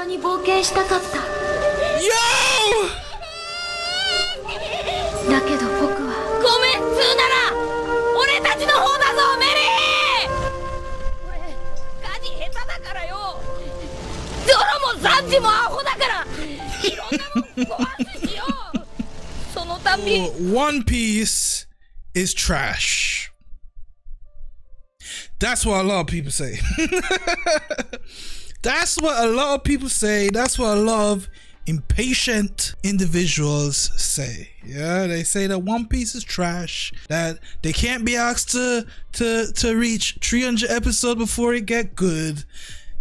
に冒険したかった。Yo! だけど僕はごめん、ツーなら俺たちの方だぞ、メリー。俺ガジ下手だからよ。ゾロもザンジもアホだから、いろんなもん壊すしよ。そのたび One Piece is trash. That's what a lot of people say. That's what a lot of people say. That's what a lot of impatient individuals say. Yeah, they say that One Piece is trash, that they can't be asked to reach 300 episodes before it get good.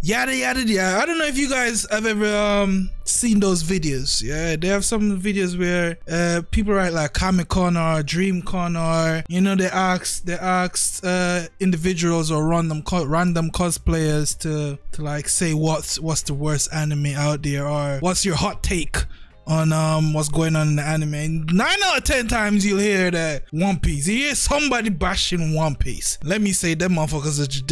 Yada yada yada. I don't know if you guys have ever seen those videos. Yeah, they have some videos where people write like Comic Con or Dream Con, or you know, they ask individuals or random cosplayers to like say what's the worst anime out there, or what's your hot take on what's going on in the anime. And 9 out of 10 times you'll hear that One Piece. You hear somebody bashing One Piece. Let me say, them motherfuckers,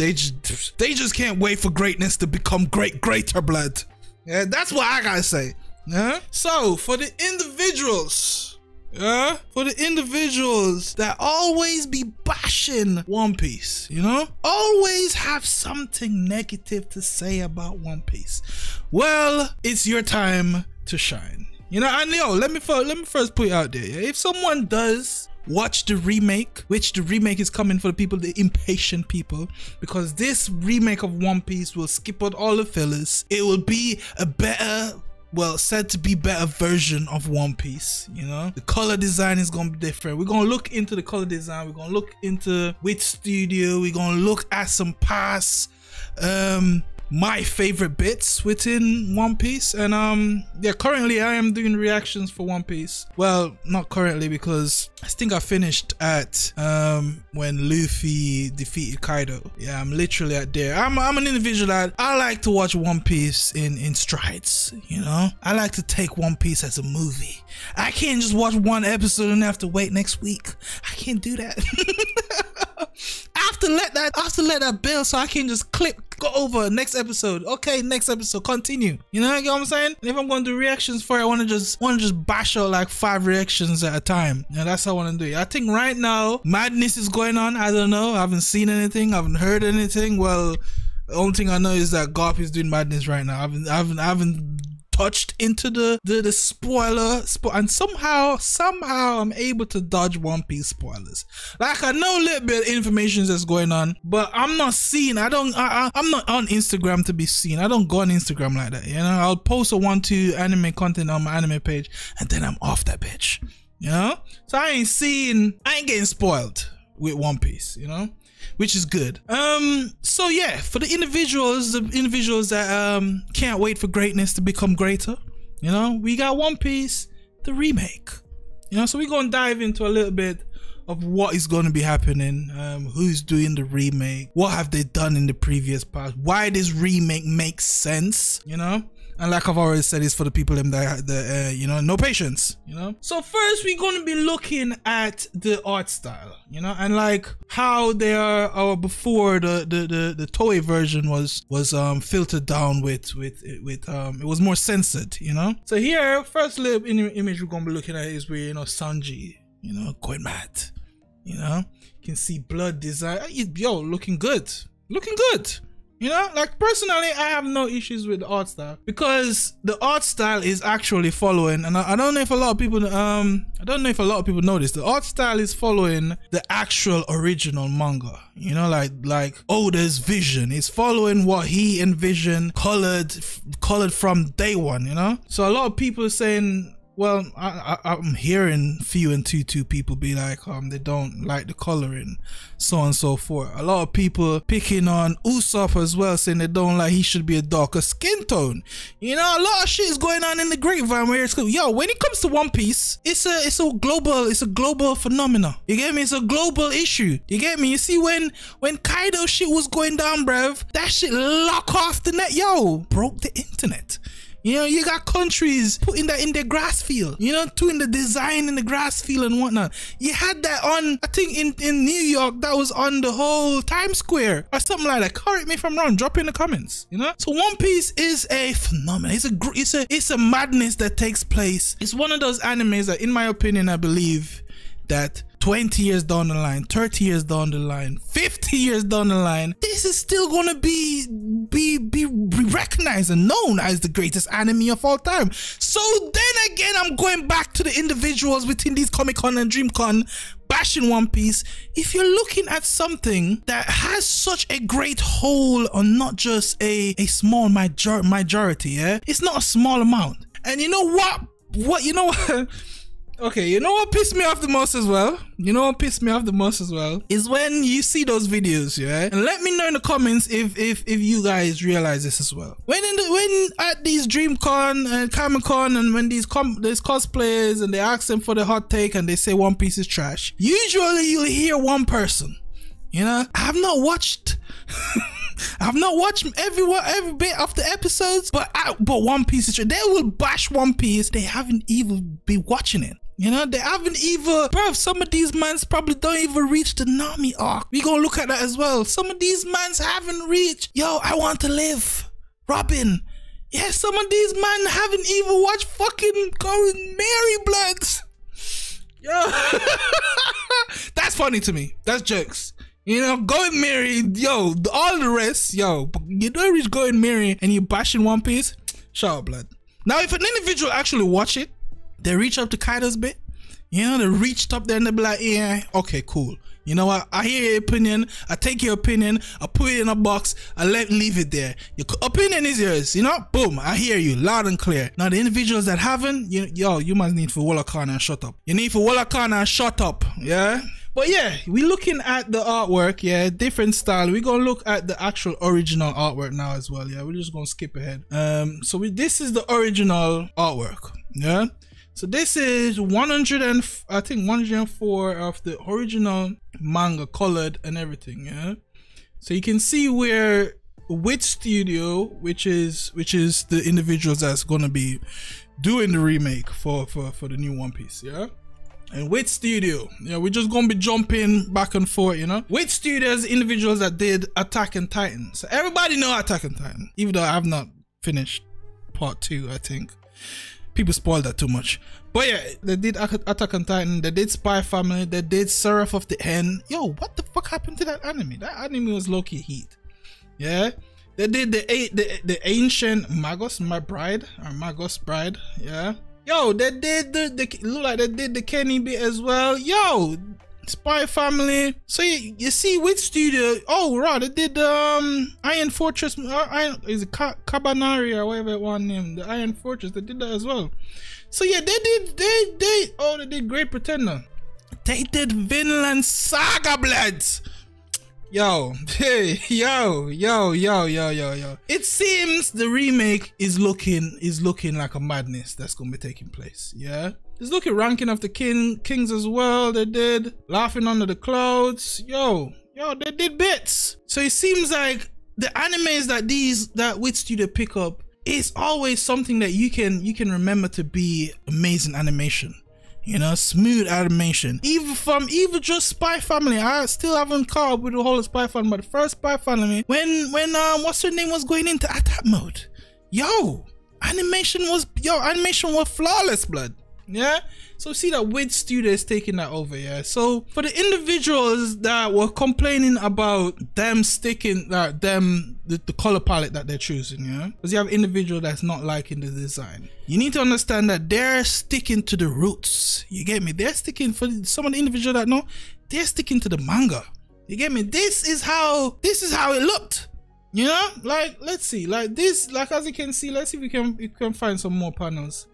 they just can't wait for greatness to become greater blood. Yeah, that's what I gotta say. Yeah. So for the individuals, yeah, for the individuals that always be bashing One Piece, you know, always have something negative to say about One Piece, well, it's your time to shine. You know, and yo, let me first put it out there. If someone does watch the remake, which the remake is coming for the people, the impatient people, because this remake of One Piece will skip out all the fillers. It will be a better, well, said to be better version of One Piece. You know, the color design is gonna be different. We're gonna look into the color design. We're gonna look into Wit Studio. We're gonna look at some past my favorite bits within One Piece. And yeah, currently I am doing reactions for One Piece. Well, not currently, because I think I finished at when Luffy defeated Kaido. Yeah, I'm literally at there. I'm an individual that I like to watch One Piece in strides, you know. I like to take One Piece as a movie. I can't just watch one episode and have to wait next week. I can't do that. I have to let that build, so I can just go over next episode. Okay, next episode, continue. You know what I'm saying? And if I'm going to do reactions for it, I want to just bash out like 5 reactions at a time. Yeah, that's how I want to do it. I think right now madness is going on. I don't know. I haven't seen anything. I haven't heard anything. Well, the only thing I know is that Garp is doing madness right now. I haven't touched into the spoiler, and somehow I'm able to dodge One Piece spoilers. Like, I know a little bit of information that's going on, but I'm not seen. I'm not on Instagram to be seen. I don't go on Instagram like that, you know. I'll post a 1-2 anime content on my anime page, and then I'm off that bitch, you know. So I ain't getting spoiled with One Piece, you know, which is good. So yeah, for the individuals that can't wait for greatness to become greater, you know, we got One Piece the remake, you know. So we're gonna dive into a little bit of what is going to be happening, who's doing the remake, what have they done in the previous past, why this remake makes sense, you know. And like I've already said, it's for the people that you know, no patience, you know. So first we're going to be looking at the art style, you know, and like how they are, before the Toei version was filtered down with it was more censored, you know. So here, first little image we're going to be looking at is where, you know, Sanji, you know, going mad, you know. You can see blood design. Yo, looking good. You know, like personally, I have no issues with the art style, because the art style is actually following, and I don't know if a lot of people, know this. The art style is following the actual original manga. You know, like Odda's vision. It's following what he envisioned, colored from day one. You know, so a lot of people are saying, well, I'm hearing Few and Tutu people be like, they don't like the coloring, so on and so forth. A lot of people picking on Usopp as well, saying they don't like, he should be a darker skin tone. You know, a lot of shit is going on in the grapevine where it's, yo, when it comes to One Piece, it's a global phenomenon. You get me? It's a global issue. You get me? You see, when Kaido shit was going down, bruv, that shit lock off the net, yo, broke the internet. You know, you got countries putting that in their grass field, you know, doing the design in the grass field and whatnot. You had that on, I think in New York, that was on the whole Times Square or something like that. Correct me if I'm wrong, drop in the comments, you know? So One Piece is a phenomenon. It's a madness that takes place. It's one of those animes that, in my opinion, I believe that 20 years down the line, 30 years down the line, 50 years down the line, this is still gonna be recognized and known as the greatest anime of all time. So then again, I'm going back to the individuals within these Comic-Con and DreamCon bashing One Piece. If you're looking at something that has such a great hold on not just a small majority, yeah, it's not a small amount. And you know what? You know what? Okay, you know what pissed me off the most as well? You know what pissed me off the most as well? Is when you see those videos, yeah? And let me know in the comments if you guys realize this as well. When at these DreamCon and Comic-Con and when there's cosplayers and they ask them for the hot take and they say One Piece is trash, usually you'll hear one person. You know, I've not watched every bit of the episodes, but One Piece is trash. They will bash One Piece. They haven't even been watching it. You know, they haven't even, bruv, some of these mans probably don't even reach the Nami arc. We gonna look at that as well. Some of these mans haven't reached, yo, I want to live, Robin. Yeah, some of these men haven't even watched fucking Going Mary Bloods. Yo, that's funny to me. That's jokes. You know, Going Mary, yo, all the rest, yo, but you don't reach Going Mary and you bashing One Piece, shut up, blood. Now, if an individual actually watch it, they reach up to Kaido's bit, you know, they reached up there and they be like, yeah, okay, cool. You know what? I hear your opinion. I take your opinion. I put it in a box. I leave it there. Your opinion is yours. You know? Boom. I hear you loud and clear. Now, the individuals that haven't, you must need for Wallakana and shut up. You need for Wallakana and shut up. Yeah? But yeah, we're looking at the artwork. Yeah, different style. We're going to look at the actual original artwork now as well. Yeah, we're just going to skip ahead. This is the original artwork. Yeah? So this is 104 of the original manga, colored and everything, yeah. So you can see where Wit Studio, which is the individuals that's gonna be doing the remake for the new One Piece, yeah. And Wit Studio, yeah, we're just gonna be jumping back and forth, you know. Wit Studio is individuals that did Attack on Titan. So everybody know Attack on Titan, even though I have not finished part 2, I think. People spoiled that too much. But yeah, they did Attack on Titan, they did Spy Family, they did Seraph of the End. Yo, what the fuck happened to that anime? That anime was low-key heat. Yeah, they did the ancient Magos Bride. Yeah. Yo, they did look like they did the Kenny bit as well. Yo, Spy Family. So you see Wit Studio. Oh right, they did Iron Fortress. Is it Cabanari or whatever one name? The Iron Fortress. They did that as well. So yeah, they did Great Pretender. They did Vinland Saga Bloods. Yo, hey, yo. It seems the remake is looking like a madness that's gonna be taking place. Yeah. Let's look at Ranking of the Kings as well. They did Laughing Under the Clouds. Yo, they did bits. So it seems like the animes that Wit Studio pick up is always something that you can remember to be amazing animation. You know, smooth animation. Even just Spy Family. I still haven't caught up with the whole Spy Family, but the first Spy Family, when what's her name was going into attack mode. Yo, animation was flawless, blood. Yeah, so see that Wit Studio is taking that over. Yeah, so for the individuals that were complaining about them sticking the color palette that they're choosing, yeah, because you have individual that's not liking the design, you need to understand that they're sticking to the roots. You get me? They're sticking, for some of the individuals that know, they're sticking to the manga. You get me? This is how it looked. You know, like let's see, like this, like as you can see, let's see if we can find some more panels.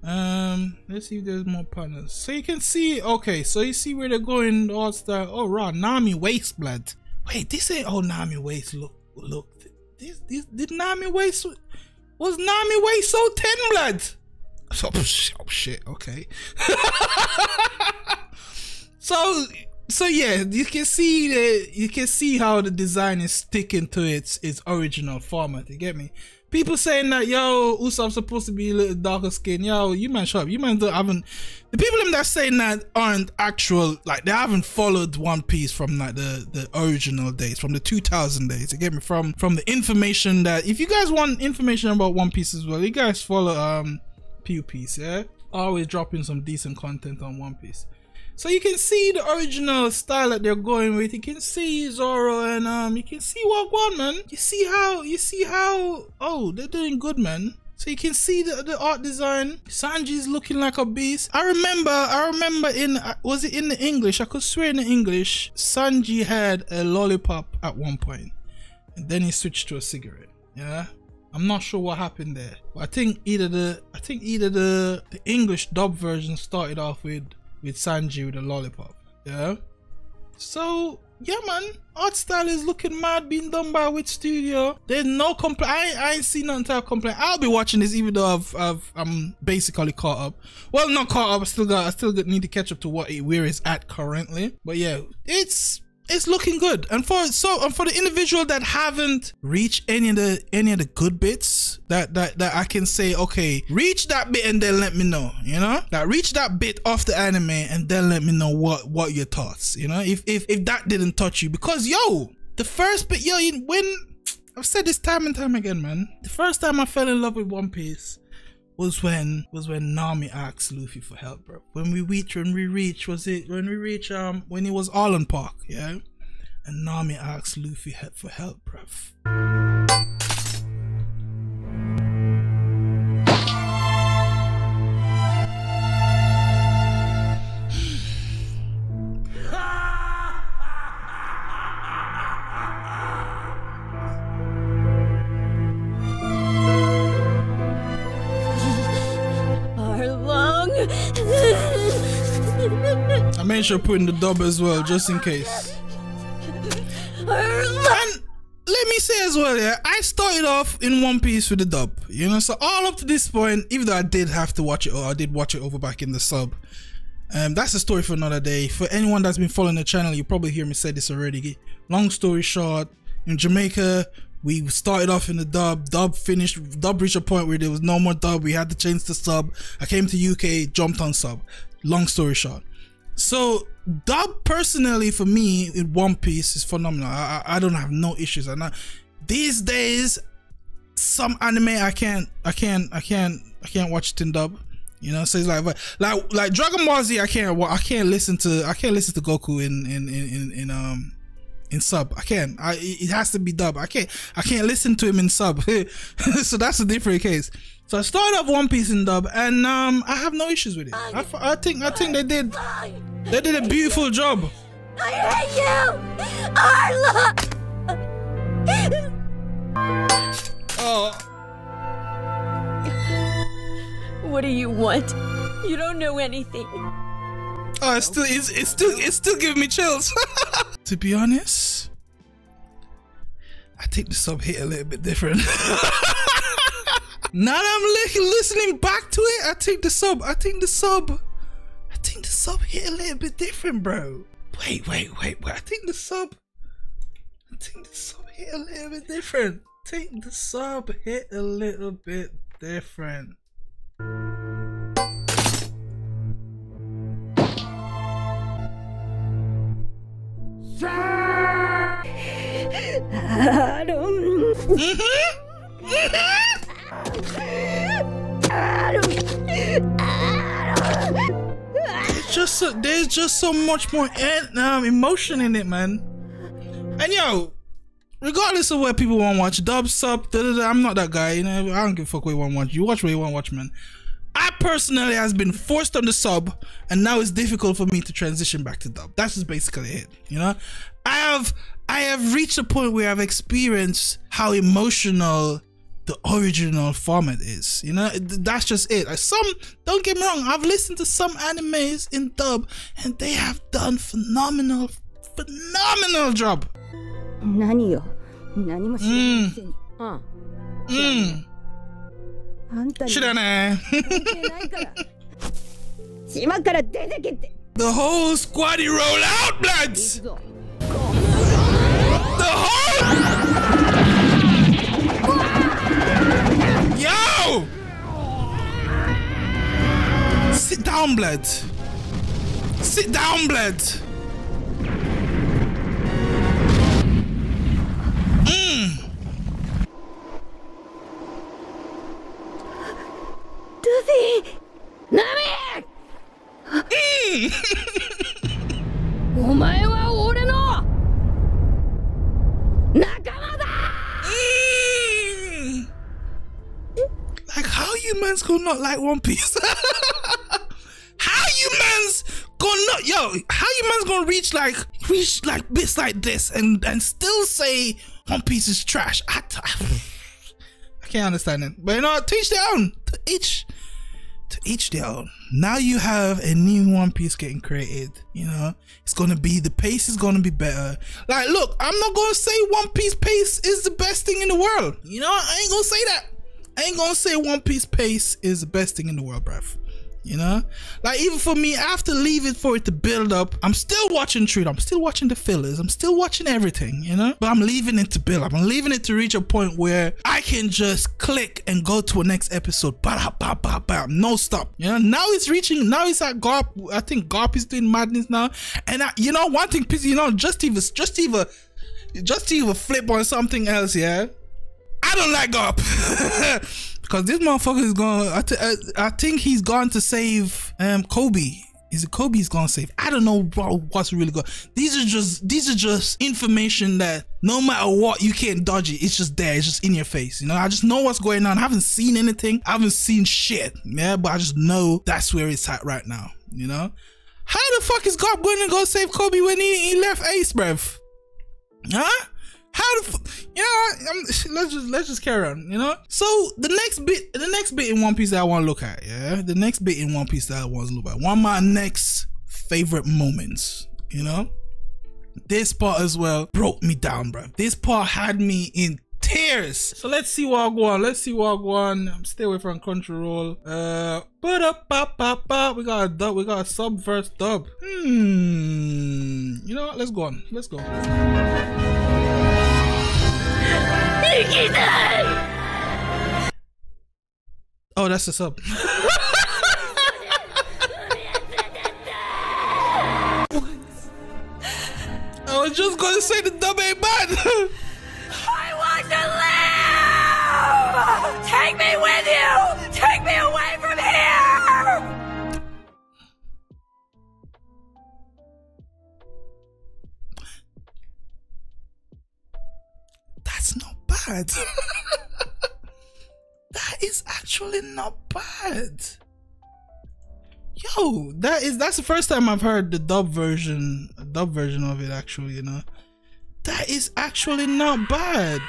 Let's see if there's more panels. So you can see, okay, so you see where they're going, all stuff. Oh raw, Nami waist blood. Wait, this ain't oh Nami waist. Look, this did Nami waist, was Nami waist so thin blood? Oh shit, okay. So yeah, you can see how the design is sticking to its original format. You get me? People saying that, yo, Usopp's supposed to be a little darker skin. Yo, you man, shut up. You man haven't. The people that's saying that aren't actual, like, they haven't followed One Piece from like the original days, from the 2000 days. You get me? From the information that, if you guys want information about One Piece as well, you guys follow PewPiece, yeah? Always dropping some decent content on One Piece. So you can see the original style that they're going with. You can see Zoro and you can see what one, man. You see how oh, they're doing good, man. So you can see the art design. Sanji's looking like a beast. I remember in was it in the English? I could swear in the English Sanji had a lollipop at one point, and then he switched to a cigarette. Yeah, I'm not sure what happened there, but I think either the English dub version started off with Sanji with a lollipop. Yeah, so yeah, man, art style is looking mad, being done by Wit Studio. There's no complaint. I ain't seen nothing to complain. I'll be watching this even though I'm basically caught up. Well, not caught up. I still need to catch up to where it's at currently. But yeah, it's looking good. And for the individual that haven't reached any of the good bits that I can say, okay, reach that bit and then let me know, you know, that reach that bit of the anime and then let me know what your thoughts, you know, if that didn't touch you. Because yo, the first bit, yo, when I've said this time and time again, man, the first time I fell in love with One Piece was when Nami asked Luffy for help, bro. When he was all in Park, yeah, and Nami asked Luffy for help, bro. I made sure to put in the dub as well, just in case. And let me say as well, yeah, I started off in One Piece with the dub, you know, so all up to this point, even though I did have to watch it, or I did watch it over back in the sub, that's a story for another day. For anyone that's been following the channel, you probably hear me say this already. Long story short, in Jamaica, we started off in the dub finished, dub reached a point where there was no more dub, we had to change the sub. I came to UK, jumped on sub. Long story short. So dub personally for me in One Piece is phenomenal. I don't have no issues. And these days, some anime I can't watch it in dub. You know, so it's like Dragon Ball Z. I can't listen to Goku in sub. I can't. It has to be dub. I can't listen to him in sub. So that's a different case. So I started off One Piece in dub, and I have no issues with it. I think they did a beautiful job. I hate you, Arla. Oh. What do you want? You don't know anything. Oh, it's still giving me chills. To be honest, I think the sub hit a little bit different. Now that I'm listening back to it, I think the sub hit a little bit different, bro. Wait. I think the sub hit a little bit different. I think the sub hit a little bit different. There's just so much more emotion in it, man. And yo, regardless of where people want to watch, dub, sub, I'm not that guy. You know, I don't give a fuck where you want to watch. You watch where you want to watch, man. I personally has been forced on the sub, and now it's difficult for me to transition back to dub. That's just basically it. You know, I have reached a point where I've experienced how emotional the original format is. You know, that's just it. Don't get me wrong, I've listened to some animes in dub, and they have done phenomenal job. The whole squaddy roll out, bloods. The whole down, blood. Sit down, blood. Luffy! Nami! お前は俺の仲間だ! Like, how you mans gonna not like One Piece? How you mans gonna not, yo, how you mans gonna reach like bits like this and still say One Piece is trash? I can't understand it. But you know, to each their own. To each their own. Now you have a new One Piece getting created. You know, it's gonna be, the pace is gonna be better. Like, look, I'm not gonna say One Piece pace is the best thing in the world. You know, I ain't gonna say that. I ain't gonna say One Piece pace is the best thing in the world, bruv. You know, like, even for me, I have to leave it for it to build up. I'm still watching through it. I'm still watching the fillers. I'm still watching everything, you know, but I'm leaving it to build up. I'm leaving it to reach a point where I can just click and go to a next episode. No stop. You know, now it's reaching, now it's at Garp. I think Garp is doing madness now. And you know, one thing, you know, just even flip on something else, yeah. I don't like Garp. Because this motherfucker is going, I think he's gone to save Kobe. Is it Kobe he's gonna save? I don't know, bro, what's really good. These are just information that no matter what, you can't dodge it. It's just there, it's just in your face. You know, I just know what's going on. I haven't seen anything, I haven't seen shit, yeah, but I just know that's where it's at right now, you know? How the fuck is Garp going to go save Kobe when he left Ace, bruv? Huh? How the you know, let's just carry on, you know. So the next bit in One Piece that I want to look at, yeah, the next bit in One Piece that I want to look at, one of my next favorite moments, you know. This part as well broke me down, bro. This part had me in tears. So let's see what I go on. I'm stay away from Crunchyroll. We got a dub. We got a sub verse dub. You know what? Let's go on. Let's go. Oh, that's the sub. I was just gonna say the dub ain't bad. I want to live! Take me with you! Take me away from here! That's not bad. That is actually not bad. Yo, that's the first time I've heard the dub version of it, actually, you know. That is actually not bad.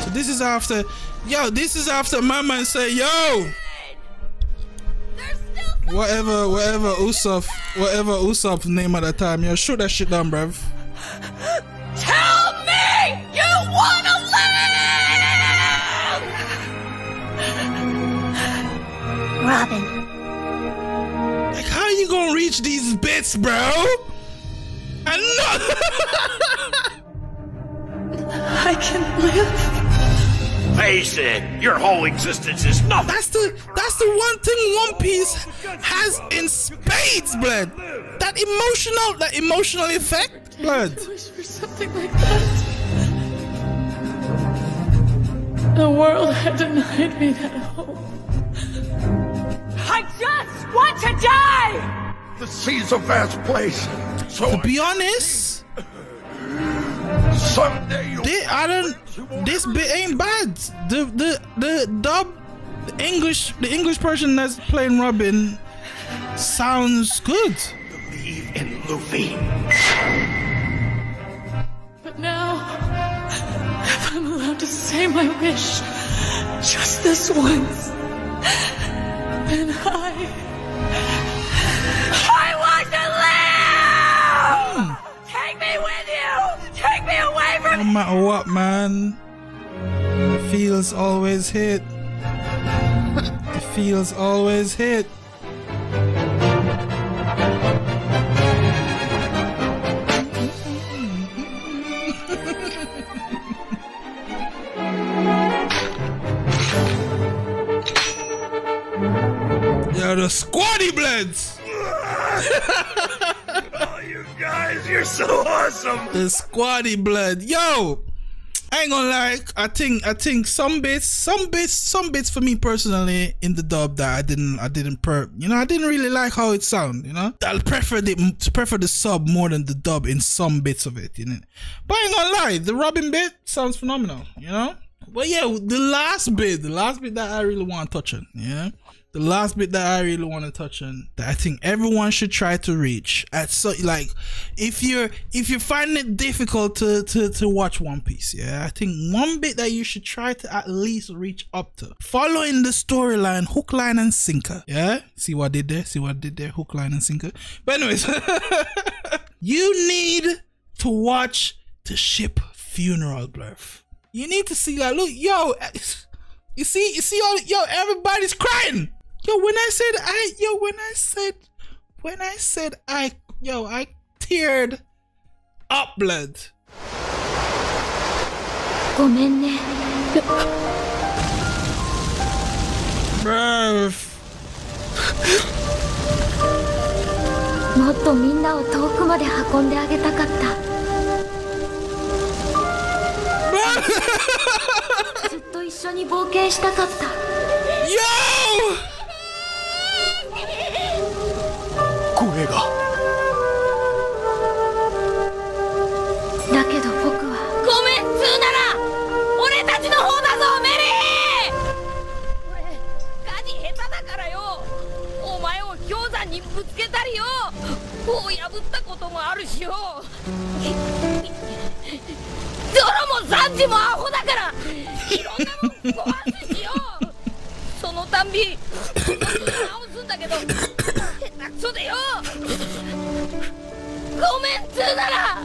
So this is after my man say, yo, whatever Usopp's name at the time, yo, shoot that shit down, bruv. Tell me you wanna live! Robin. Like, how you gonna reach these bits, bro? I know. I can live. Face it, your whole existence is nothing. That's the one thing One Piece has in spades, blood. That emotional effect, blood. I wish for something like that. The world had denied me that hope. I just want to die! The sea's a vast place. So To be honest, someday this bit ain't bad. The dub, the English person that's playing Robin sounds good. believe in Luffy. But now, if I'm allowed to say my wish just this once, then I want to live! Take me with you! Take me away from No matter what, man. The feels always hit. The feels always hit. blood. Oh, you guys, you're so awesome. The squatty blood. Yo, I ain't gonna lie. I think some bits for me personally in the dub that I didn't I didn't really like how it sound. I prefer the sub more than the dub in some bits of it. But I ain't gonna lie, the Robin bit sounds phenomenal. But yeah, the last bit that I really want to touch on. The last bit that I really want to touch on, that I think everyone should try to reach. If you're finding it difficult to watch One Piece, I think one bit that you should try to at least reach up to, following the storyline, hook, line, and sinker. See what I did there? Hook, line, and sinker. But anyways, you need to watch the ship funeral, bluff. You need to see, like, look, yo, you see all, yo, everybody's crying. Yo, when I teared up, blood. ごめんね。 Bruv. もっとみんなを遠くまで運んであげたかった。ずっと一緒に冒険したかった。 Yo! 声が。だけど僕はごめんつーなら俺たちの方だぞメリー。俺ガジ下手だからよ。お前を氷山にぶつけたりよ、こう破ったこともあるしよ。ゾロもサンジもアホだからいろんなもん壊すしよ。そのたんび直すんだけど下手くそでよ。ごめんつーなら。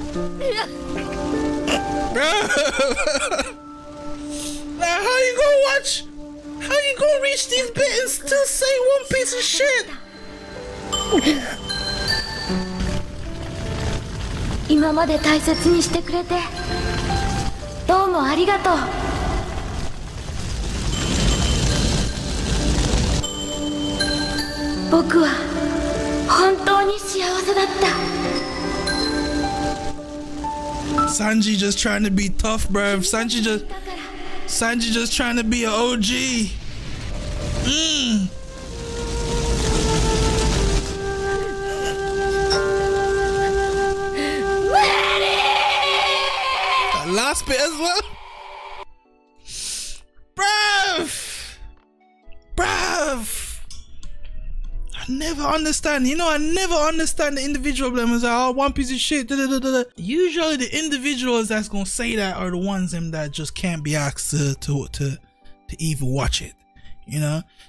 Now how you gonna watch? How you gonna reach these bits and still say One Piece of shit? 今まで大切にしてくれてどうもありがとう。僕は本当に幸せだった。 Sanji just trying to be tough, bruv. Sanji just trying to be an OG. That last bit as well. Bruv. I never understand. I never understand the individual blame. Like, oh, One Piece of shit. Da, da, da, da. Usually the individuals that's gonna say that are the ones that just can't be asked to even watch it.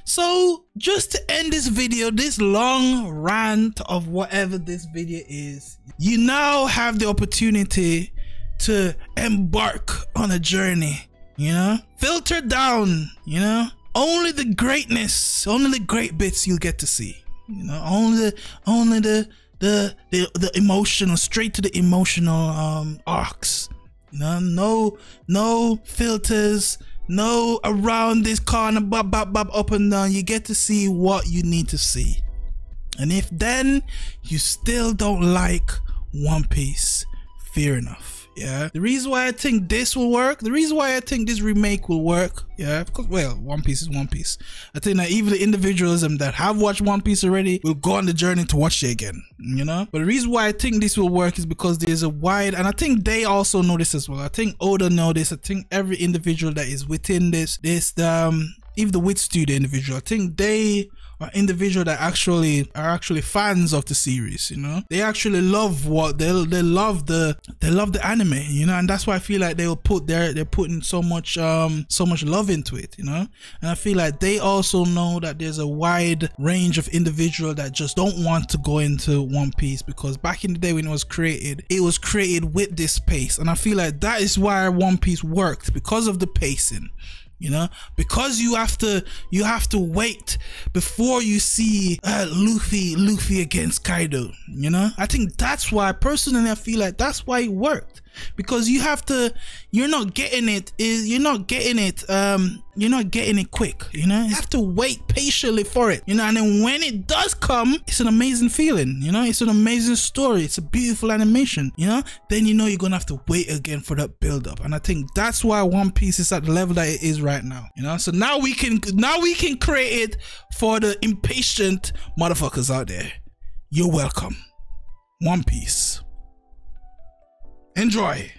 So just to end this video, this long rant of whatever this video is, you now have the opportunity to embark on a journey. Filter down. Only the greatness, only the great bits you'll get to see. Only the emotional, straight to the emotional arcs. No filters, no around this corner, bop, bop, bop, up and down. You get to see what you need to see. And if then you still don't like One Piece, fair enough. The reason why I think this will work, the reason why I think this remake will work, because, well, One Piece is One Piece. I think that even the individualism that have watched One Piece already will go on the journey to watch it again, But the reason why I think this will work is because there's a wide, and I think they also know this as well. I think Odda know this. I think every individual that is within this, even the Wit Studio individual, I think they are individuals that are actually fans of the series. They actually love they love the anime, and that's why I feel like they're putting so much love into it, and I feel like they also know that there's a wide range of individuals that just don't want to go into One Piece, because back in the day when it was created with this pace, and I feel like that is why One Piece worked, because of the pacing. Because you have to wait before you see Luffy against Kaido. I think that's why, personally, I feel like that's why it worked. because you're not getting it quick, you know. You have to wait patiently for it, you know, and then when it does come, it's an amazing feeling, you know. It's an amazing story, it's a beautiful animation, you know. Then you know you're gonna have to wait again for that build up, and I think that's why One Piece is at the level that it is right now, you know. So now we can create it for the impatient motherfuckers out there. You're welcome. One Piece. Enjoy.